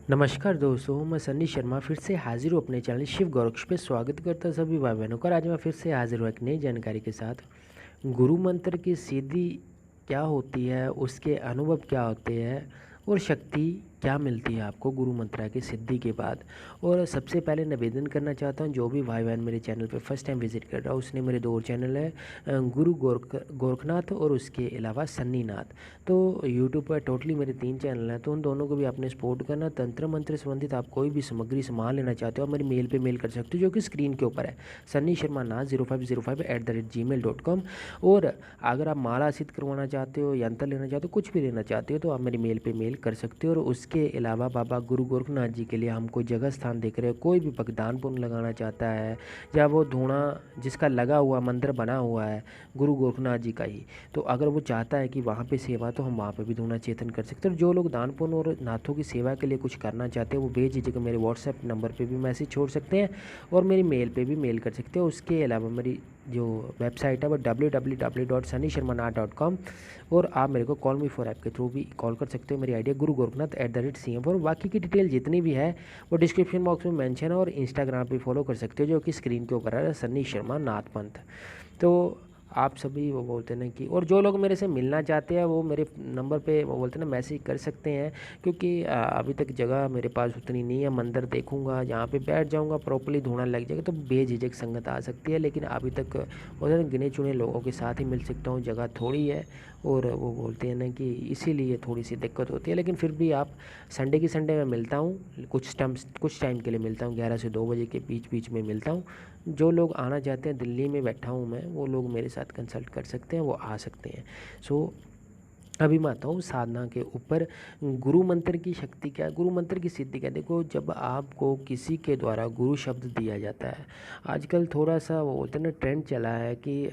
नमस्कार दोस्तों, मैं सन्नी शर्मा फिर से हाजिर हूँ अपने चैनल शिव गौरक्ष पे। स्वागत करता सभी भाई बहनों का। आज मैं फिर से हाजिर हूँ एक नई जानकारी के साथ। गुरु मंत्र की सिद्धि क्या होती है, उसके अनुभव क्या होते हैं और शक्ति क्या मिलती है आपको गुरु मंत्र की सिद्धि के बाद। और सबसे पहले निवेदन करना चाहता हूँ, जो भी भाई बहन मेरे चैनल पे फर्स्ट टाइम विजिट कर रहा है उसने मेरे दो और चैनल है, गुरु गोरखनाथ और उसके अलावा सन्नीनाथ। तो यूट्यूब पर टोटली मेरे 3 चैनल हैं, तो उन दोनों को भी आपने सपोर्ट करना। तंत्र मंत्र संबंधित आप कोई भी सामग्री सामान लेना चाहते हो, आप मेरी मेल पे मेल कर सकते हो, जो कि स्क्रीन के ऊपर है, सन्नी शर्मा नाथ 0505@gmail.com। और अगर आप माला सिद्ध करवाना चाहते हो, यंत्र लेना चाहते हो, कुछ भी लेना चाहते हो, तो आप मेरी मेल पे मेल कर सकते हो। और उसके अलावा बाबा गुरु गोरखनाथ जी के लिए हम कोई जगह स्थान देख रहे हो, कोई भी भगदान पुण्य लगाना चाहता है, या वो धूणा जिसका लगा हुआ मंदिर बना हुआ है गुरु गोरखनाथ जी का ही, तो अगर वो चाहता है कि वहाँ पे सेवा, तो हम वहाँ पे भी धूणा चेतन कर सकते हैं। और जो लोग दान पुण्य और नाथों की सेवा के लिए कुछ करना चाहते हैं, वो बेझिझक मेरे व्हाट्सएप नंबर पे भी मैसेज छोड़ सकते हैं और मेरी मेल पे भी मेल कर सकते हैं। उसके अलावा मेरी जो वेबसाइट है वो www.sunnysharmanath.com। और आप मेरे को कॉल मी फॉर ऐप के थ्रू भी कॉल कर सकते हो। मेरी आईडी गुरु गोरखनाथ @CM4। बाकी की डिटेल जितनी भी है वो डिस्क्रिप्शन बॉक्स में मेंशन है, और इंस्टाग्राम पे फॉलो कर सकते हो, जो कि स्क्रीन के ऊपर है, सन्नी शर्मा नाथ पंथ। तो आप सभी वो बोलते हैं ना कि, और जो लोग मेरे से मिलना चाहते हैं वो मेरे नंबर पे वो बोलते हैं ना मैसेज कर सकते हैं, क्योंकि अभी तक जगह मेरे पास उतनी नहीं है। मंदिर देखूंगा, जहाँ पे बैठ जाऊंगा, प्रॉपर्ली धुआं लग जाएगा, तो बेझिझक संगत आ सकती है। लेकिन अभी तक बोलते हैं गिने चुने लोगों के साथ ही मिल सकता हूँ, जगह थोड़ी है, और वो बोलते हैं ना कि इसीलिए थोड़ी सी दिक्कत होती है। लेकिन फिर भी आप संडे की संडे मैं मिलता हूँ, कुछ टाइम के लिए मिलता हूँ, 11 से 2 बजे के बीच बीच में मिलता हूँ। जो लोग आना चाहते हैं, दिल्ली में बैठा हूँ मैं, वो लोग मेरे साथ कंसल्ट कर सकते हैं, वो आ सकते हैं। सो अभी मैं आता हूँ साधना के ऊपर। गुरु मंत्र की शक्ति क्या है, गुरु मंत्र की सिद्धि क्या है। देखो, जब आपको किसी के द्वारा गुरु शब्द दिया जाता है, आजकल थोड़ा सा वो बोलते हैं ना ट्रेंड चला है कि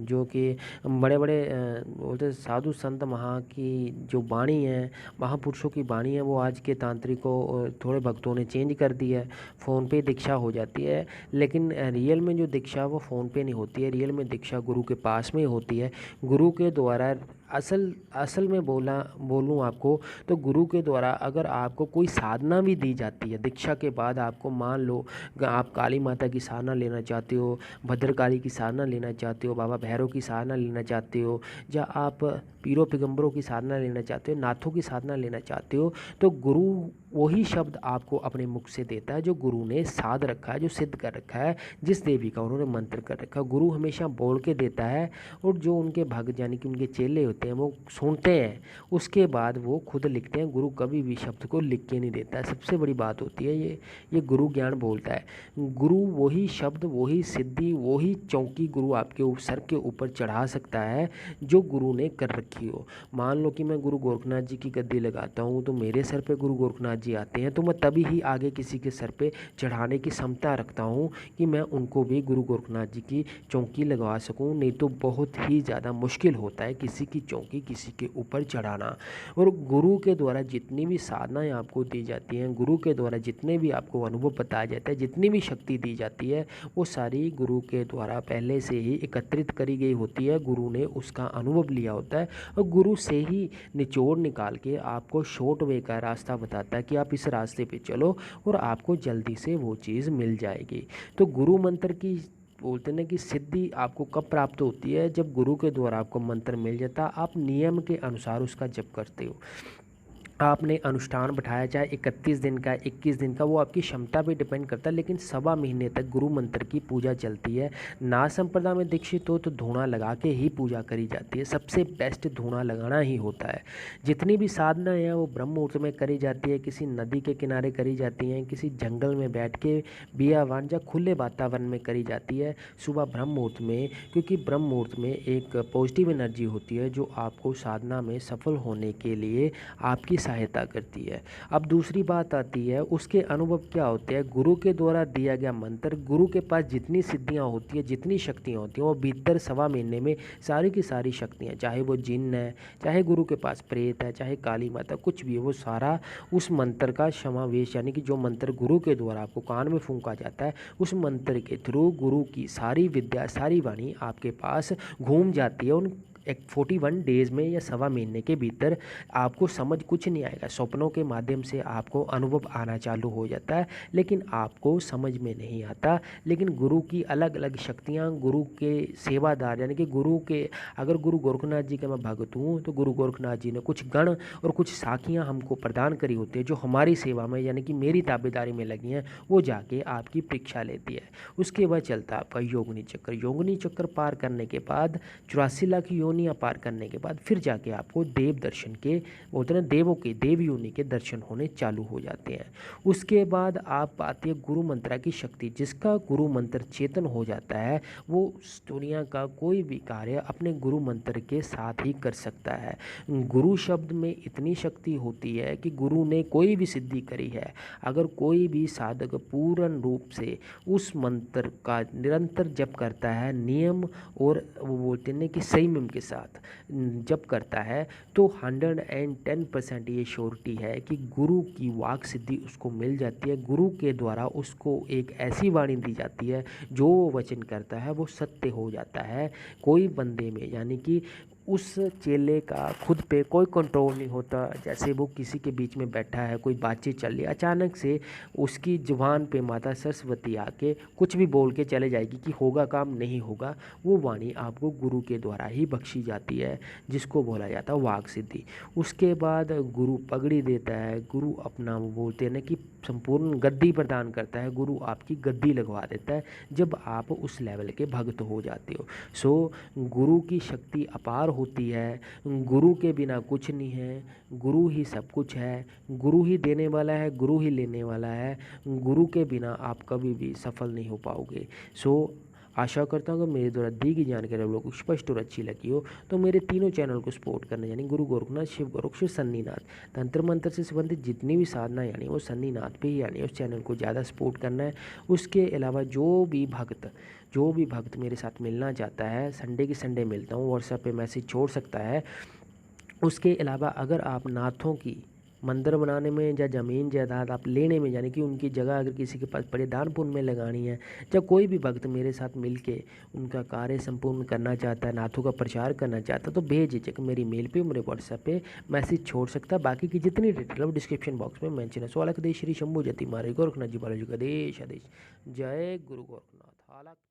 जो कि बड़े बड़े बोलते हैं साधु संत महा की जो वाणी है, महापुरुषों की वाणी है, वो आज के तांत्रिकों और थोड़े भक्तों ने चेंज कर दी है। फ़ोन पे दीक्षा हो जाती है, लेकिन रियल में जो दीक्षा वो फ़ोन पे नहीं होती है, रियल में दीक्षा गुरु के पास में होती है। गुरु के द्वारा असल असल में बोलूँ आपको, तो गुरु के द्वारा अगर आपको कोई साधना भी दी जाती है दीक्षा के बाद, आपको मान लो आप काली माता की साधना लेना चाहते हो, भद्रकाली की साधना लेना चाहते हो, बाबा भैरव की साधना लेना चाहते हो, या आप पीरों पैगंबरों की साधना लेना चाहते हो, नाथों की साधना लेना चाहते हो, तो गुरु वही शब्द आपको अपने मुख से देता है जो गुरु ने साध रखा है, जो सिद्ध कर रखा है, जिस देवी का उन्होंने मंत्र कर रखा है। गुरु हमेशा बोल के देता है, और जो उनके भक्त यानी कि उनके चेले होते हैं वो सुनते हैं, उसके बाद वो खुद लिखते हैं। गुरु कभी भी शब्द को लिख के नहीं देता है, सबसे बड़ी बात होती है ये गुरु ज्ञान बोलता है। गुरु वही शब्द, वही सिद्धि, वही चौकी गुरु आपके सर के ऊपर चढ़ा सकता है जो गुरु ने कर रखी हो। मान लो कि मैं गुरु गोरखनाथ जी की गद्दी लगाता हूँ, तो मेरे सर पे गुरु गोरखनाथ जी आते हैं, तो मैं तभी ही आगे किसी के सर पे चढ़ाने की क्षमता रखता हूँ कि मैं उनको भी गुरु गोरखनाथ जी की चौकी लगवा सकूँ। नहीं तो बहुत ही ज़्यादा मुश्किल होता है किसी की चौकी किसी के ऊपर चढ़ाना। और गुरु के द्वारा जितनी भी साधनाएं आपको दी जाती हैं, गुरु के द्वारा जितने भी आपको अनुभव बताया जाता है, जितनी भी शक्ति दी जाती है, वो सारी गुरु के द्वारा पहले से ही एकत्रित करी गई होती है। गुरु ने उसका अनुभव लिया होता है, और गुरु से ही निचोड़ निकाल के आपको शॉर्ट वे का रास्ता बताता है कि आप इस रास्ते पे चलो, और आपको जल्दी से वो चीज़ मिल जाएगी। तो गुरु मंत्र की बोलते हैं कि सिद्धि आपको कब प्राप्त होती है, जब गुरु के द्वारा आपको मंत्र मिल जाता, आप नियम के अनुसार उसका जप करते हो। आपने अनुष्ठान बैठाया, चाहे 31 दिन का 21 दिन का, वो आपकी क्षमता पे डिपेंड करता है, लेकिन सवा महीने तक गुरु मंत्र की पूजा चलती है। ना संप्रदाय में दीक्षित हो तो धूणा लगा के ही पूजा करी जाती है, सबसे बेस्ट धूणा लगाना ही होता है। जितनी भी साधना है वो ब्रह्म मुहूर्त में करी जाती है, किसी नदी के किनारे करी जाती हैं, किसी जंगल में बैठ के बियावान या खुले वातावरण में करी जाती है, सुबह ब्रह्म मुहूर्त में, क्योंकि ब्रह्म मुहूर्त में एक पॉजिटिव एनर्जी होती है जो आपको साधना में सफल होने के लिए आपकी सहायता करती है। अब दूसरी बात आती है उसके अनुभव क्या होते हैं। गुरु के द्वारा दिया गया मंत्र, गुरु के पास जितनी सिद्धियां होती है, जितनी शक्तियां होती हैं, वो भीतर सवा महीने में सारी की सारी शक्तियां, चाहे वो जिन्न है, चाहे गुरु के पास प्रेत है, चाहे काली माता, कुछ भी है, वो सारा उस मंत्र का समावेश, यानी कि जो मंत्र गुरु के द्वारा आपको कान में फूंका जाता है, उस मंत्र के थ्रू गुरु की सारी विद्या, सारी वाणी आपके पास घूम जाती है, उन 41 डेज़ में या सवा महीने के भीतर आपको समझ कुछ नहीं आएगा। स्वप्नों के माध्यम से आपको अनुभव आना चालू हो जाता है, लेकिन आपको समझ में नहीं आता। लेकिन गुरु की अलग अलग शक्तियाँ, गुरु के सेवादार यानी कि गुरु के, अगर गुरु गोरखनाथ जी का मैं भक्त हूँ तो गुरु गोरखनाथ जी ने कुछ गण और कुछ साखियाँ हमको प्रदान करी होती है जो हमारी सेवा में यानी कि मेरी ताबेदारी में लगी हैं। वो जाके आपकी परीक्षा लेती है। उसके बाद चलता है आपका योगिनी चक्र। योगिनी चक्र पार करने के बाद 84 लाख योनियाँ पार करने के बाद फिर जाके आपको देव दर्शन के, बोलते हैं देवों के, देव योनि के दर्शन होने चालू हो जाते हैं। उसके बाद आप पाते हैं गुरु मंत्रा की शक्ति। जिसका गुरु मंत्र चेतन हो जाता है वो दुनिया का कोई भी कार्य अपने गुरु मंत्र के साथ ही कर सकता है। गुरु शब्द में इतनी शक्ति होती है कि गुरु ने कोई भी सिद्धि करी है, अगर कोई भी साधक पूर्ण रूप से उस मंत्र का निरंतर जप करता है, नियम और वो बोलते हैं कि संयम के साथ जप करता है, तो 110% ये श्योरिटी है कि गुरु की वाक सिद्धि उसको मिल जाती है। गुरु के द्वारा उसको एक ऐसी वाणी दी जाती है, जो वो वचन करता है वो सत्य हो जाता है। कोई बंदे में यानी कि उस चेले का खुद पे कोई कंट्रोल नहीं होता। जैसे वो किसी के बीच में बैठा है, कोई बातचीत चल रही है, अचानक से उसकी जुबान पे माता सरस्वती आके कुछ भी बोल के चले जाएगी कि होगा काम, नहीं होगा। वो वाणी आपको गुरु के द्वारा ही बख्शी जाती है, जिसको बोला जाता है वाक सिद्धि। उसके बाद गुरु पगड़ी देता है, गुरु अपना वो बोलते हैं ना कि संपूर्ण गद्दी प्रदान करता है, गुरु आपकी गद्दी लगवा देता है जब आप उस लेवल के भक्त हो जाते हो। सो गुरु की शक्ति अपार होती है। गुरु के बिना कुछ नहीं है, गुरु ही सब कुछ है। गुरु ही देने वाला है, गुरु ही लेने वाला है। गुरु के बिना आप कभी भी सफल नहीं हो पाओगे। सो आशा करता हूँ कि मेरे द्वारा दी गई जानकारी आप लोगों को स्पष्ट और अच्छी लगी हो, तो मेरे तीनों चैनल को सपोर्ट करना, यानी गुरु गोरखनाथ, शिव गोरख, शिव सन्नीनाथ, तंत्र मंत्र से संबंधित जितनी भी साधना यानी वो सन्नीनाथ पे ही, यानी उस चैनल को ज़्यादा सपोर्ट करना है। उसके अलावा जो भी भक्त मेरे साथ मिलना चाहता है, संडे की संडे मिलता हूँ, व्हाट्सएप पे मैसेज छोड़ सकता है। उसके अलावा अगर आप नाथों की मंदिर बनाने में या ज़मीन जायदाद आप लेने में, यानी कि उनकी जगह अगर किसी के पास पड़े दान पुण्य में लगानी है, जब कोई भी भक्त मेरे साथ मिलके उनका कार्य संपूर्ण करना चाहता है, नाथों का प्रचार करना चाहता है, तो बेझिझक मेरी मेल पे, मेरे व्हाट्सएप पे मैसेज छोड़ सकता है। बाकी की जितनी डिटेल है डिस्क्रिप्शन बॉक्स में मेंशन है। सो अलग देश श्री शंभू जति मारे गोरखनाथ जी बालाजी का देश आदेश। जय गुरु गोरखनाथ। हालांकि